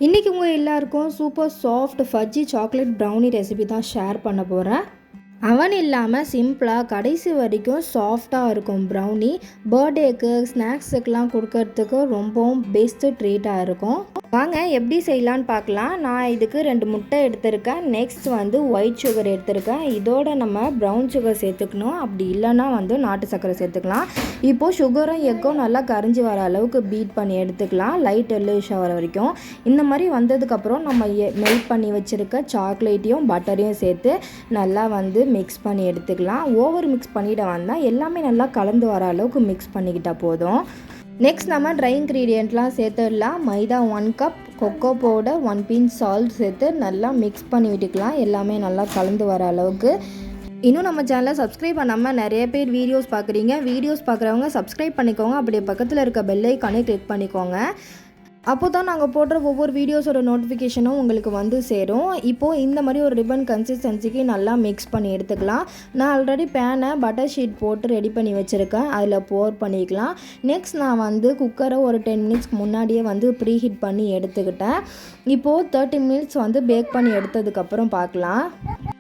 இன்றைக்கி உங்கள் எல்லாருக்கும் super soft ஃபஜ்ஜி chocolate brownie recipe தான் ஷேர் பண்ண போகிறேன். அவன் இல்லாமல் சிம்பிளாக கடைசி வரைக்கும் சாஃப்டாக இருக்கும் ப்ரௌனி. பர்த்டேக்கு ஸ்நாக்ஸுக்கெலாம் கொடுக்கறதுக்கு ரொம்பவும் பெஸ்ட்டு ட்ரீட்டாக இருக்கும். வாங்க எப்படி செய்யலான்னு பார்க்கலாம். நான் இதுக்கு 2 முட்டை எடுத்திருக்கேன். நெக்ஸ்ட் ஒயிட் சுகர் எடுத்திருக்கேன். இதோட நம்ம ப்ரௌன் சுகர் சேர்த்துக்கணும். அப்படி இல்லைன்னா நாட்டு சர்க்கரை சேர்த்துக்கலாம். இப்போது சுகரும் எக்கும் நல்லா கரைஞ்சி வர அளவுக்கு பீட் பண்ணி எடுத்துக்கலாம். லைட் எல்லோயிஷ் ஆகிற வரைக்கும். இந்த மாதிரி வந்ததுக்கப்புறம் நம்ம மெல்ட் பண்ணி வச்சுருக்க சாக்லேட்டையும் பட்டரையும் சேர்த்து நல்லா மிக்ஸ் பண்ணி எடுத்துக்கலாம். ஓவர் மிக்ஸ் பண்ணிவிட வந்தால் எல்லாமே நல்லா கலந்து வர அளவுக்கு மிக்ஸ் பண்ணிக்கிட்டால் போதும். நெக்ஸ்ட் நம்ம ட்ரை இன்க்ரீடியண்ட்லாம் சேர்த்துடலாம். Maida 1 cup, cocoa powder 1 pinch, salt சேர்த்து நல்லா மிக்ஸ் பண்ணி விட்டுக்கலாம். எல்லாமே நல்லா கலந்து வர அளவுக்கு. இன்னும் நம்ம சேனலை சப்ஸ்கிரைப் பண்ணாமல் நிறைய பேர் வீடியோஸ் பார்க்குறீங்க. வீடியோஸ் பார்க்குறவங்க சப்ஸ்கிரைப் பண்ணிக்கோங்க. அப்படியே பக்கத்தில் இருக்க பெல் ஐக்கானே கிளிக் பண்ணிக்கோங்க. அப்போ தான் நாங்கள் போடுற ஒவ்வொரு வீடியோஸோட நோட்டிஃபிகேஷனும் உங்களுக்கு சேரும். இப்போது இந்த மாதிரி ஒரு ரிப்பன் கன்சிஸ்டன்சிக்கு நல்லா மிக்ஸ் பண்ணி எடுத்துக்கலாம். நான் ஆல்ரெடி பேனை பட்டர் ஷீட் போட்டு ரெடி பண்ணி வச்சுருக்கேன். அதில் போர் பண்ணிக்கலாம். நெக்ஸ்ட் நான் குக்கரை ஒரு 10 மினிட்ஸ்க்கு முன்னாடியே ப்ரீ ஹீட் பண்ணி எடுத்துக்கிட்டேன். இப்போது 30 மினிட்ஸ் பேக் பண்ணி எடுத்ததுக்கப்புறம் பார்க்கலாம்.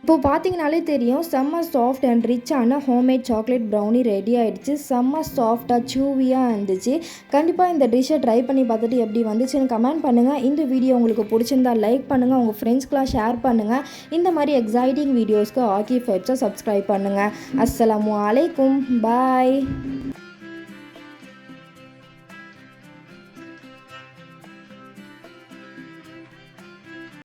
இப்போது பார்த்தீங்கனாலே தெரியும், செம்ம சாஃப்ட் அண்ட் ரிச்சான ஹோம்மேட் சாக்லேட் ப்ரௌனி ரெடி ஆகிடுச்சு. செம்ம சாஃப்டாக சூவியாக இருந்துச்சு. கண்டிப்பாக இந்த டிஷ்ஷை ட்ரை பண்ணி பார்த்துட்டு எப்படி வந்துச்சுன்னு கமெண்ட் பண்ணுங்கள். இந்த வீடியோ உங்களுக்கு பிடிச்சிருந்தா லைக் பண்ணுங்கள். உங்கள் ஃப்ரெண்ட்ஸ்க்கெலாம் ஷேர் பண்ணுங்கள். இந்த மாதிரி எக்ஸைட்டிங் வீடியோஸ்க்கு ஆக்கி ஃபைப்ஸை சப்ஸ்கிரைப் பண்ணுங்கள். அஸ்ஸலாமு அலைக்கும். பாய்.